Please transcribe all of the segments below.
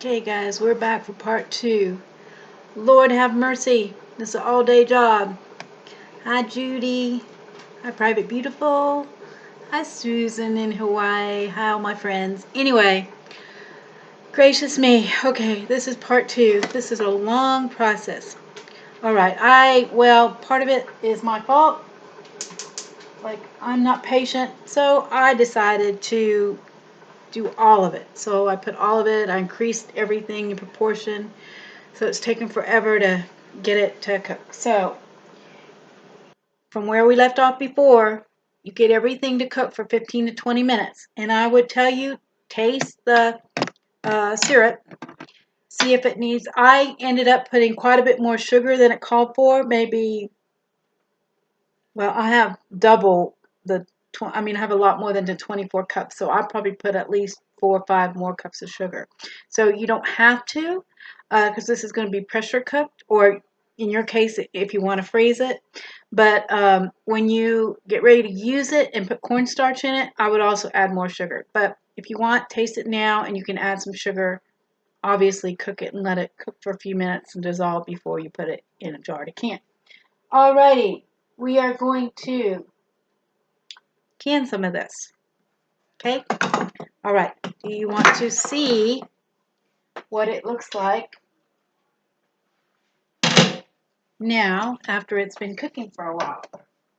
Okay guys, we're back for part 2. Lord have mercy, this is an all-day job. Hi Judy, hi Private Beautiful, hi Susan in Hawaii, hi all my friends. Anyway, gracious me, okay, this is part 2. This is a long process. Alright, part of it is my fault. Like, I'm not patient, so I decided to do all of it. So I put all of it, I increased everything in proportion. So it's taken forever to get it to cook. So from where we left off before, you get everything to cook for 15 to 20 minutes. And I would tell you, taste the syrup, see if it needs, I ended up putting quite a bit more sugar than it called for. Maybe, well, I have double the, I have a lot more than the 24 cups. So I probably put at least 4 or 5 more cups of sugar. So you don't have to, because this is going to be pressure cooked, or in your case, if you want to freeze it. But when you get ready to use it and put cornstarch in it, I would also add more sugar. But if you want, taste it now, and you can add some sugar. Obviously, cook it and let it cook for a few minutes and dissolve before you put it in a jar to can. Alrighty, we are going to can some of this. Okay? Alright, do you want to see what it looks like now after it's been cooking for a while?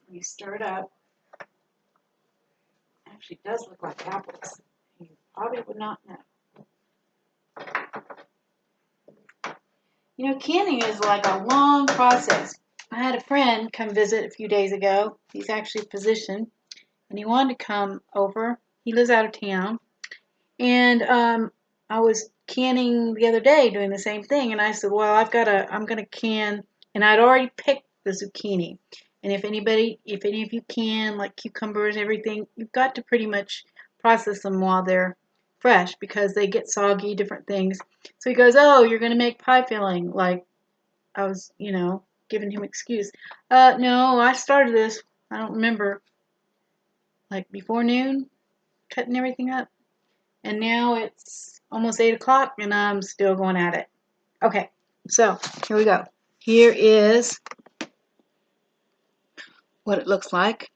You stir it up. Actually, it does look like apples. You probably would not know. You know, canning is like a long process. I had a friend come visit a few days ago. He's actually a physician, and he wanted to come over. He lives out of town. And I was canning the other day doing the same thing, and I said, well, I'm gonna can, and I'd already picked the zucchini. And if any of you can, like cucumbers and everything, you've got to pretty much process them while they're fresh because they get soggy, different things. So he goes, oh, you're gonna make pie filling. Like, I was, giving him excuse. No, I started this, I don't remember, like before noon, cutting everything up. And now it's almost 8 o'clock and I'm still going at it. Okay, so here we go. Here is what it looks like.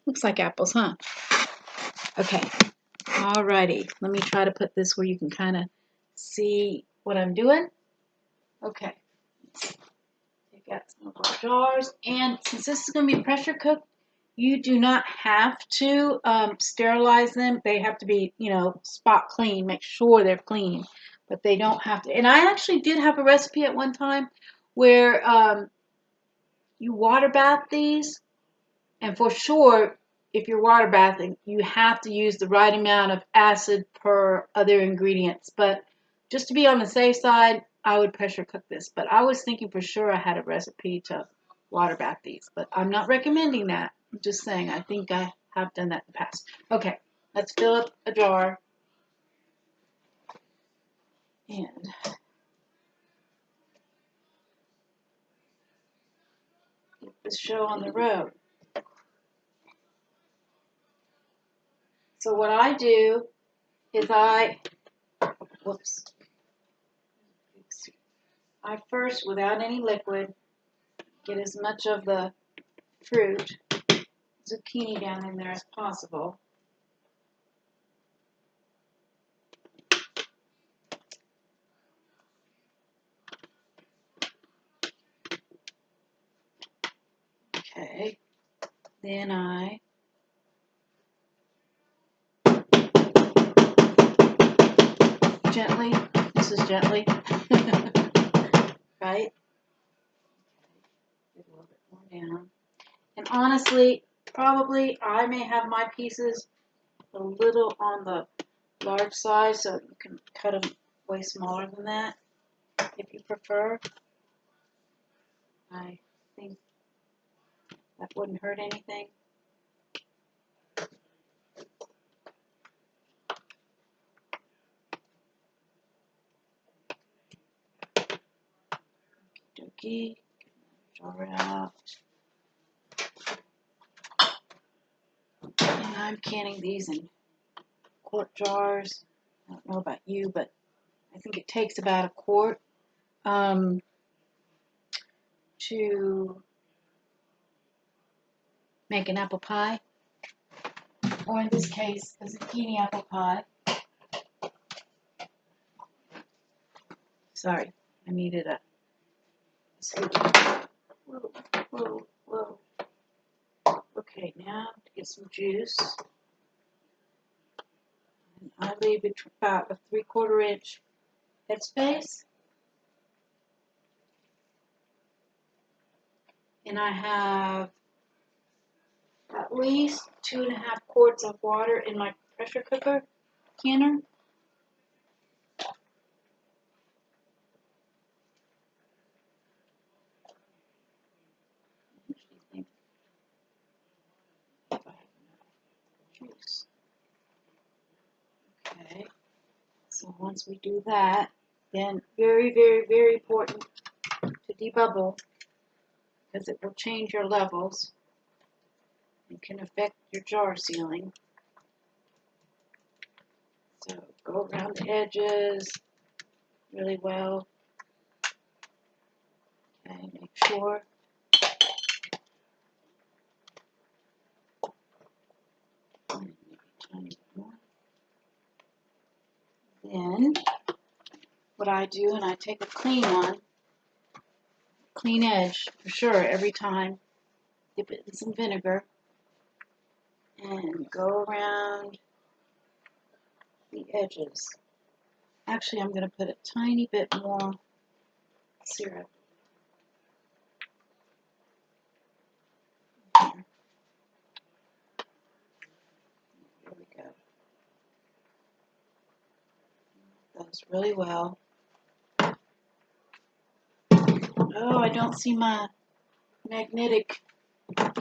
Looks like apples, huh? Okay, alrighty. Let me try to put this where you can kind of see what I'm doing. Okay, take out some of our jars. And since this is going to be pressure cooked, you do not have to sterilize them. They have to be, spot clean. Make sure they're clean. But they don't have to. And I actually did have a recipe at one time where you water bath these. And for sure, if you're water bathing, you have to use the right amount of acid per other ingredients. But just to be on the safe side, I would pressure cook this. But I was thinking for sure I had a recipe to water bath these. But I'm not recommending that. I'm just saying I think I have done that in the past. Okay, let's fill up a jar. And get this show on the road. So what I do is I first, without any liquid, get as much of the fruit, zucchini down in there as possible. Okay, then I gently, this is gently, right? Get a little bit more down. And honestly, probably I may have my pieces a little on the large size, so you can cut them way smaller than that if you prefer. I think that wouldn't hurt anything. Okey-dokey. Draw it out. And I'm canning these in quart jars. I don't know about you, but I think it takes about a quart to make an apple pie, or in this case, a zucchini apple pie. Sorry, I needed a scoop. Whoa, whoa, whoa. Okay, now to get some juice. And I leave it about a 3/4 inch headspace. And I have at least 2.5 quarts of water in my pressure cooker canner. Juice. Okay, so once we do that, then very, very, very important to debubble, because it will change your levels and can affect your jar sealing. So go around the edges really well. Okay, make sure. Maybe a tiny bit more. Then what I do, and I take a clean one, clean edge for sure every time, dip it in some vinegar, and go around the edges. Actually, I'm going to put a tiny bit more syrup. Here. There we go. Those really well. Oh, I don't see my magnetic, my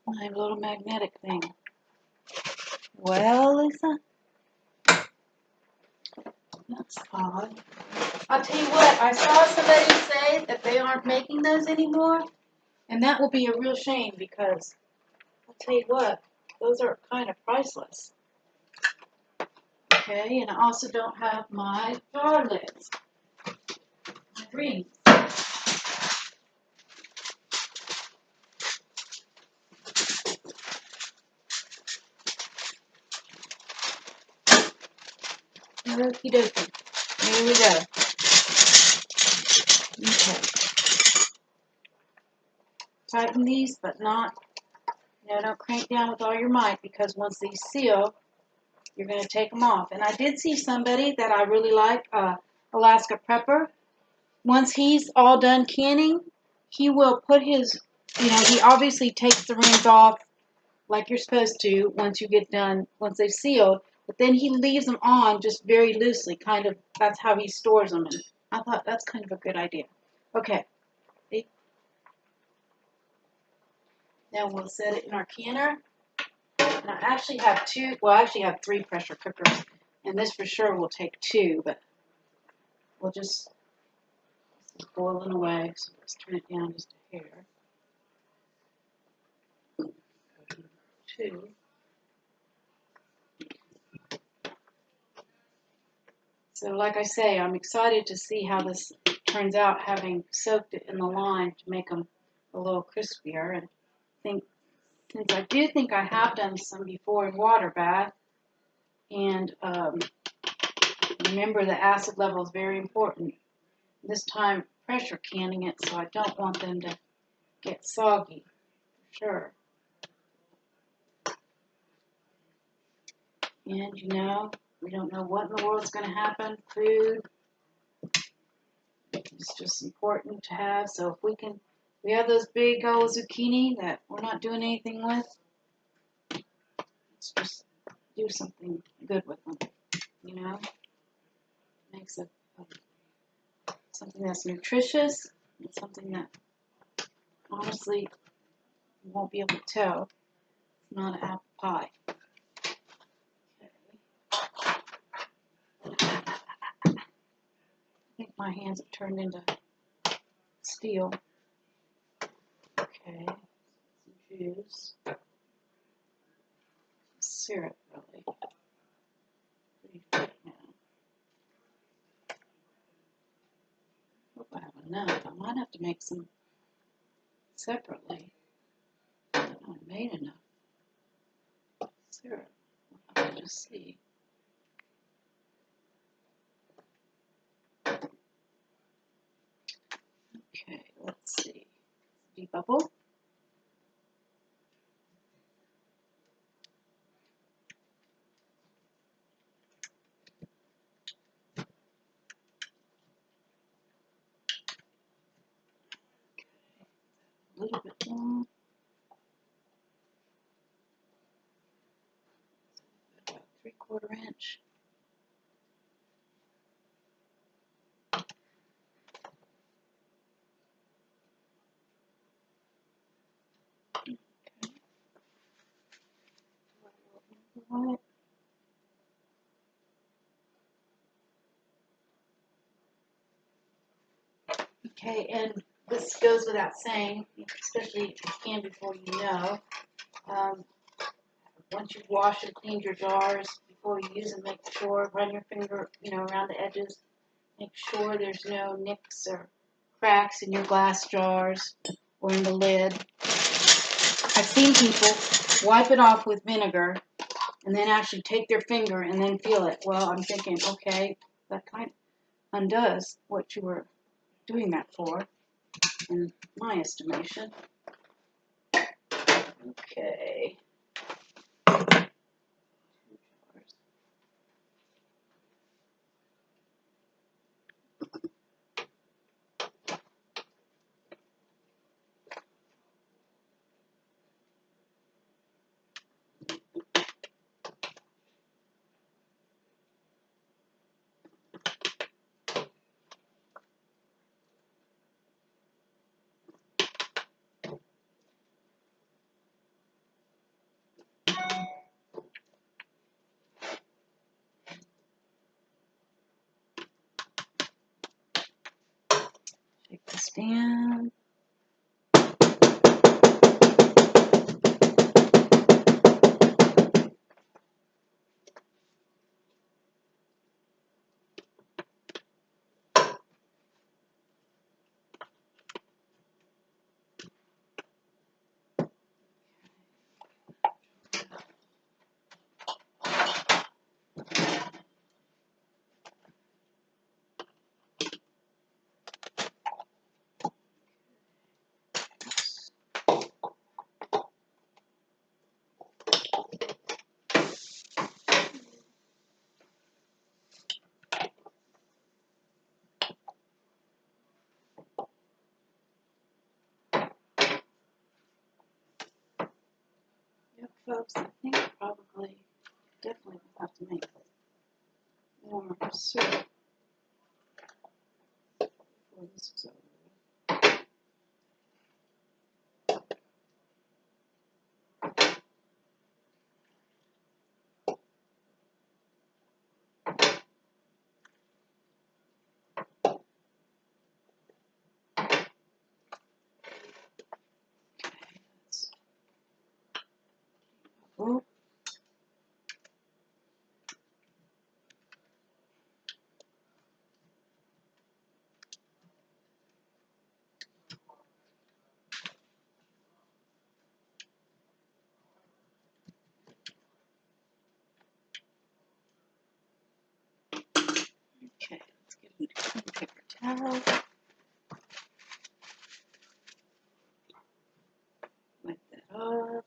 little magnetic thing. Well, Lisa, that's odd. I'll tell you what, I saw somebody say that they aren't making those anymore, and that will be a real shame, because I'll tell you what, those are kind of priceless. Okay, and I also don't have my jar lids, my rings. Okie dokie. Here we go. Okay. Tighten these, but not, don't crank down with all your might, because once these seal, you're going to take them off. And I did see somebody that I really like, Alaska Prepper. Once he's all done canning, he will put his, he obviously takes the rings off like you're supposed to once you get done, once they've sealed, but then he leaves them on just very loosely, kind of, that's how he stores them. And I thought that's kind of a good idea. Okay. Now we'll set it in our canner. And I actually have I have 3 pressure cookers, and this for sure will take 2, but we'll just, this is boiling away, so let's turn it down just a hair. 2. So like I say, I'm excited to see how this turns out, having soaked it in the lime to make them a little crispier. And since I do think I have done some before in water bath, and remember the acid level is very important. This time pressure canning it, so I don't want them to get soggy, for sure. And we don't know what in the world's going to happen. Food, it's just important to have. So if we have those big old zucchini that we're not doing anything with, let's just do something good with them, Makes it something that's nutritious, and something that, honestly, you won't be able to tell. It's not an apple pie. I think my hands have turned into steel. Okay, some juice. Syrup, really. Pretty thick now. enough. I might have to make some separately. I haven't made enough syrup. I'll have to just see. Okay, let's see. Debubble. A little bit more. About 3/4 inch. Okay. What? Okay, and this goes without saying, especially if you can before you know. Once you've washed and cleaned your jars, before you use them, make sure, run your finger, around the edges. Make sure there's no nicks or cracks in your glass jars or in the lid. I've seen people wipe it off with vinegar and then actually take their finger and then feel it. Well, I'm thinking, okay, that kind of undoes what you were doing that for, in my estimation. Okay. Shake this down. Yep, folks, I think definitely will have to make more syrup before this is over. Oh. Okay, let's get a clean paper towel. Wipe that off.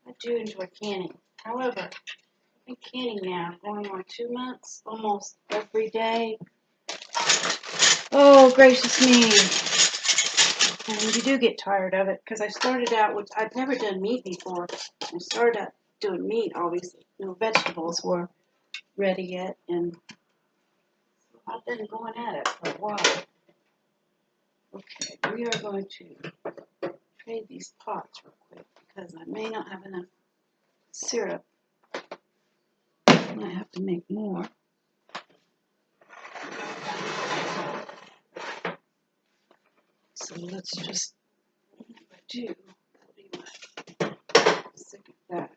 I do enjoy canning. However, I've been canning now going on 2 months, almost every day. Oh, gracious me. And you do get tired of it, because I started out with, I'd never done meat before. I started out doing meat, obviously. No vegetables were ready yet, and I've been going at it for a while. Okay, we are going to trade these pots real quick, because I may not have enough syrup. I might have to make more. So let's just, if I do, that'll be my second batch.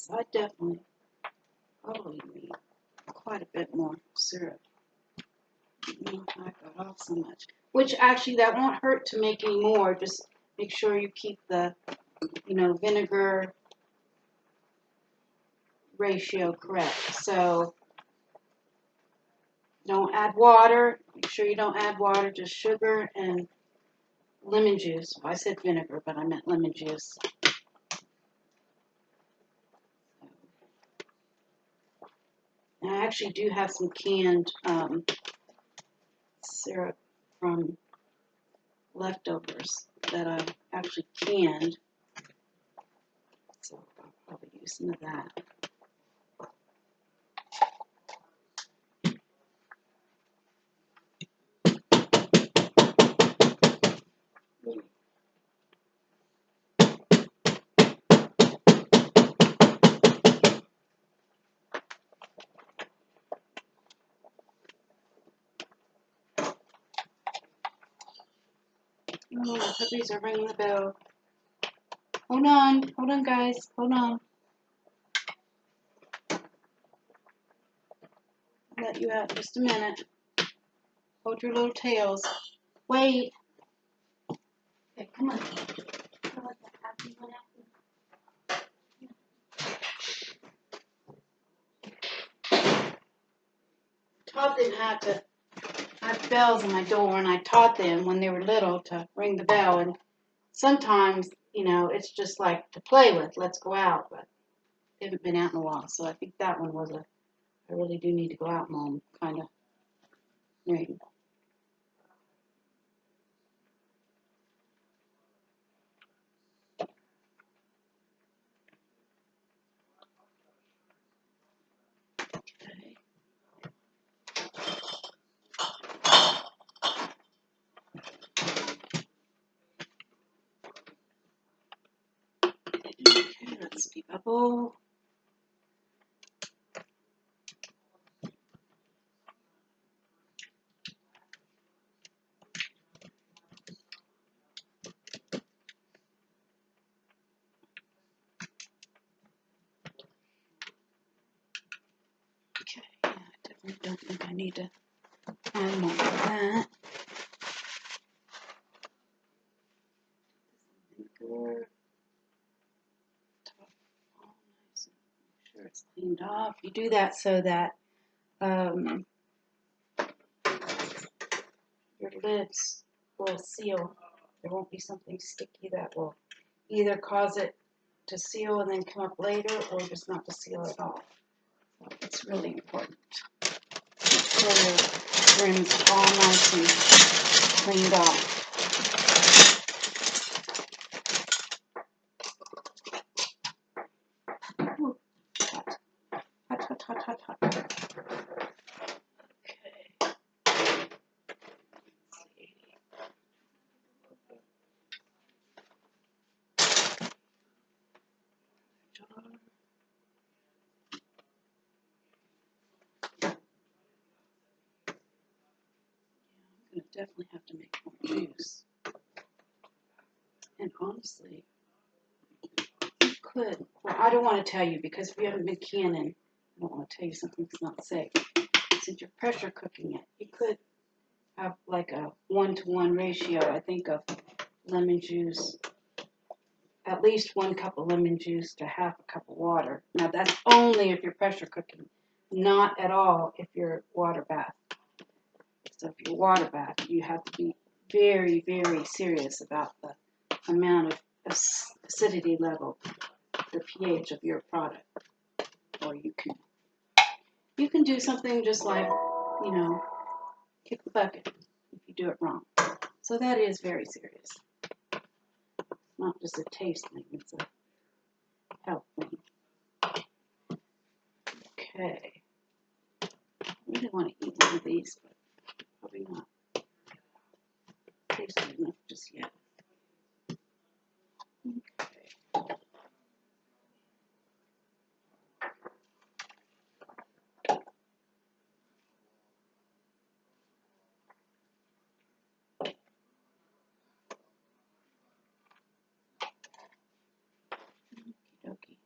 So I definitely probably need quite a bit more syrup. I got off so much. Which actually that won't hurt to make any more. Just make sure you keep the, vinegar ratio correct. So don't add water. Make sure you don't add water, just sugar and lemon juice. Well, I said vinegar, but I meant lemon juice. And I actually do have some canned syrup from leftovers that I actually canned. So I'll probably use some of that. Oh, the puppies are ringing the bell. Hold on, guys, hold on. I'll let you out in just a minute. Hold your little tails. Wait. Okay, come on. Taught them how to have bells on my door, and I taught them when they were little to ring the bell. And sometimes, it's just like to play with. Let's go out, but they haven't been out in a while, so I think that one was I really do need to go out, Mom, kind of ring. Okay. Okay, let's see, bubble. Okay, yeah, I definitely don't think I need to add more of that. Vinegar. Top all nice and make sure it's cleaned off. You do that so that your lids will seal. There won't be something sticky that will either cause it to seal and then come up later, or just not to seal at all. So it's really important. Make sure your rims are all nice and cleaned off. Ooh, hot. Okay. I'm going to definitely have to make more juice. And honestly, you could, well, I don't want to tell you because if you haven't been canning, I don't want to tell you something that's not safe. Since you're pressure cooking it, you could have like a 1-to-1 ratio, I think, of lemon juice, at least 1 cup of lemon juice to half a cup of water. Now that's only if you're pressure cooking, not at all if you're water bath. So if you're water bath, you have to be very, very serious about the amount of acidity level, the pH of your product. Or you can do something just like, kick the bucket if you do it wrong. So that is very serious. It's not just a taste thing, it's a health thing. Okay. I really want to eat one of these, but probably not tasty enough just yet. Okay. Okie dokie.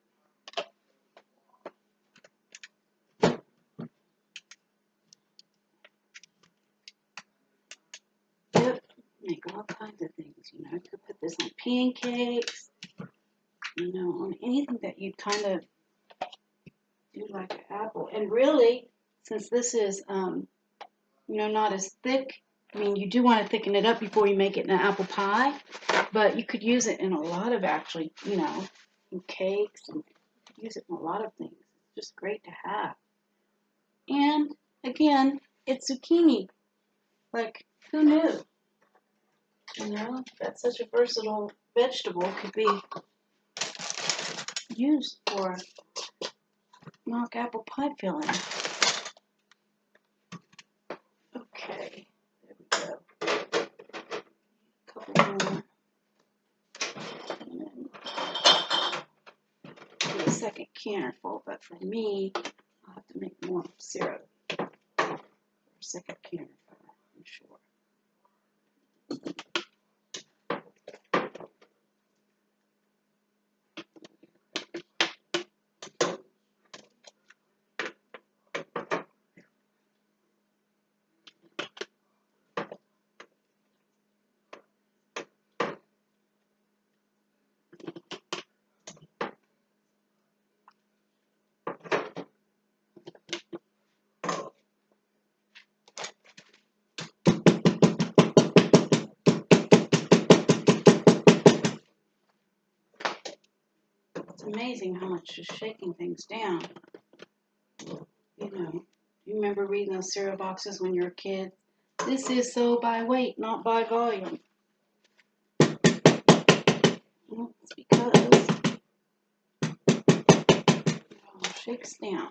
all kinds of things, you know. You could put this on pancakes, you know, on anything that you kind of do like an apple. And really, since this is, you know, not as thick, I mean, you do want to thicken it up before you make it in an apple pie, but you could use it in a lot of actually, you know, in cakes, and use it in a lot of things. It's just great to have. And again, it's zucchini. Like, who knew? You know, that such a versatile vegetable could be used for mock apple pie filling. Okay, there we go. A couple more. And then do a second can full, but for me, I'll have to make more syrup. For a second can full, I'm sure. It's amazing how much just shaking things down. You know, you remember reading those cereal boxes when you were a kid? This is sold by weight, not by volume. Well, it's because it all shakes down.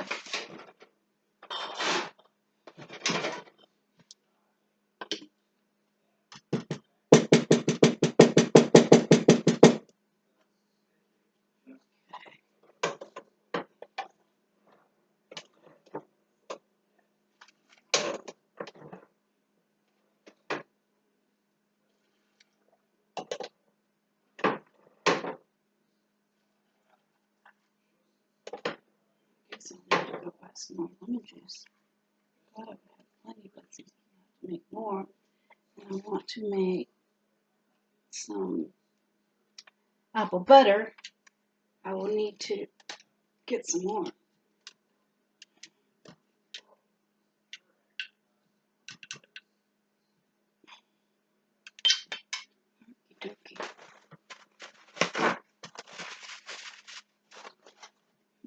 So I need to go buy some more lemon juice. I thought I would have plenty, but since I have to make more, and I want to make some apple butter, I will need to get some more. Okey-dokey.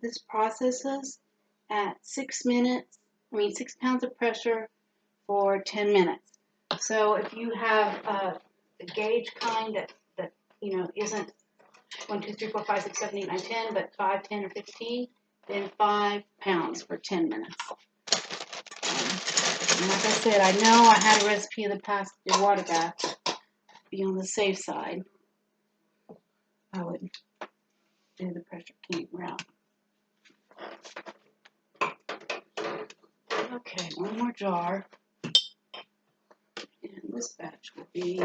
This processes at 6 pounds of pressure for 10 minutes. So if you have the gauge kind that you know isn't 1, 2, 3, 4, 5, 6, 7, 8, 9, 10, but 5, 10, or 15, then 5 pounds for 10 minutes. And like I said, I know I had a recipe in the past to do water bath. Be on the safe side, I would do the pressure canning route. Okay, one more jar. And this batch will be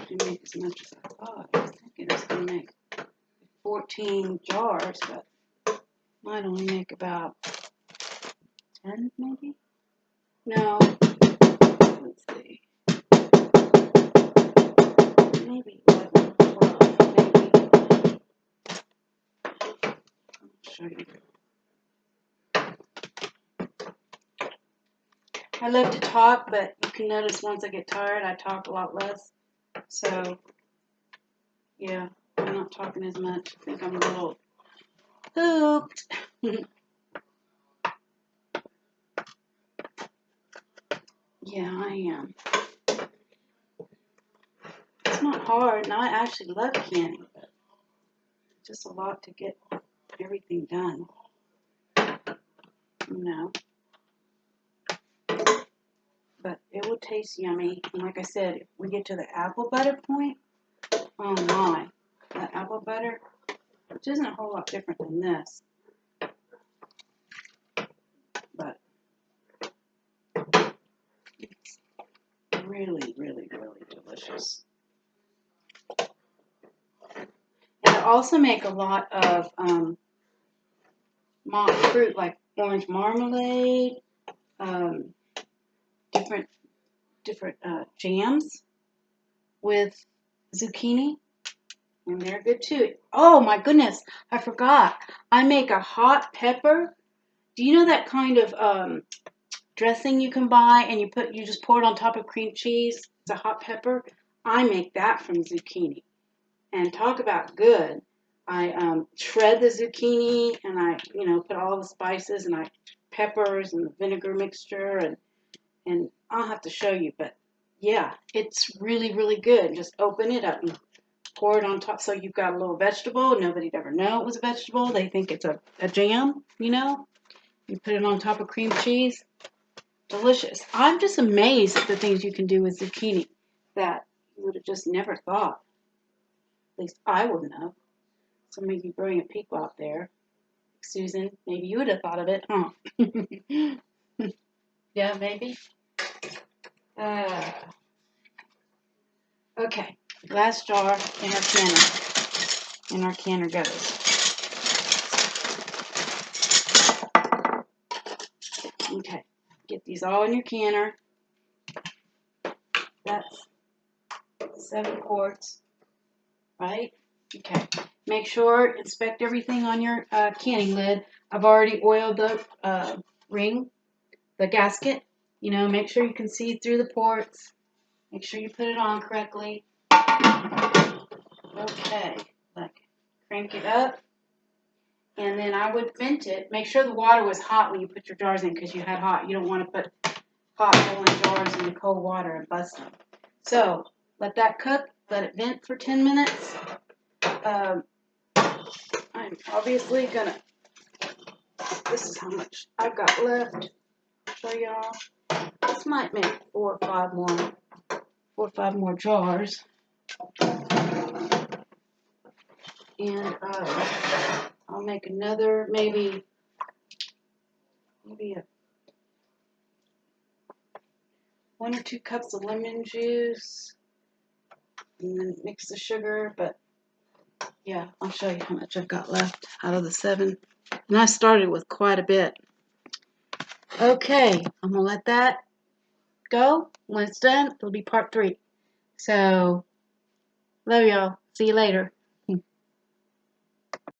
to make as much as I thought. I was thinking it was going to make 14 jars, but might only make about 10 maybe? No. Let's see. Maybe 11, 12, maybe. I'll show you. I love to talk, but you can notice once I get tired, I talk a lot less. So, yeah, I'm not talking as much. I think I'm a little hooped. Yeah, I am. It's not hard, and I actually love canning, but it's just a lot to get everything done. You know. But it will taste yummy. And like I said, if we get to the apple butter point, oh my, that apple butter, which isn't a whole lot different than this, but really, really, really delicious. And I also make a lot of fruit, like orange marmalade, different jams with zucchini, and they're good too. Oh my goodness, I forgot. I make a hot pepper. Do you know that kind of dressing you can buy, and you just pour it on top of cream cheese? It's a hot pepper. I make that from zucchini, and talk about good. I shred the zucchini, and I put all the spices and peppers and the vinegar mixture, and I'll have to show you, but yeah, it's really, really good. Just open it up and pour it on top, so you've got a little vegetable. Nobody'd ever know it was a vegetable. They think it's a jam, You put it on top of cream cheese. Delicious. I'm just amazed at the things you can do with zucchini that you would have just never thought. At least I wouldn't have. So maybe brilliant people out there. Susan, maybe you would have thought of it, huh? Yeah, maybe. Okay, glass jar in our canner. And our canner goes. Okay, get these all in your canner. That's 7 quarts, right? Okay, make sure, inspect everything on your canning lid. I've already oiled the ring, the gasket. Make sure you can see through the ports. Make sure you put it on correctly. Okay, crank it up. And then I would vent it. Make sure the water was hot when you put your jars in, because you had hot. You don't want to put hot boiling jars in the cold water and bust them. So let that cook. Let it vent for 10 minutes. I'm obviously gonna. This is how much I've got left. I'll show y'all. This might make 4 or 5 more jars. And I'll make another, maybe 1 or 2 cups of lemon juice, and then mix the sugar. But yeah, I'll show you how much I've got left out of the 7. And I started with quite a bit. Okay, I'm gonna let that go. When it's done, it'll be part 3. So, love y'all. See you later.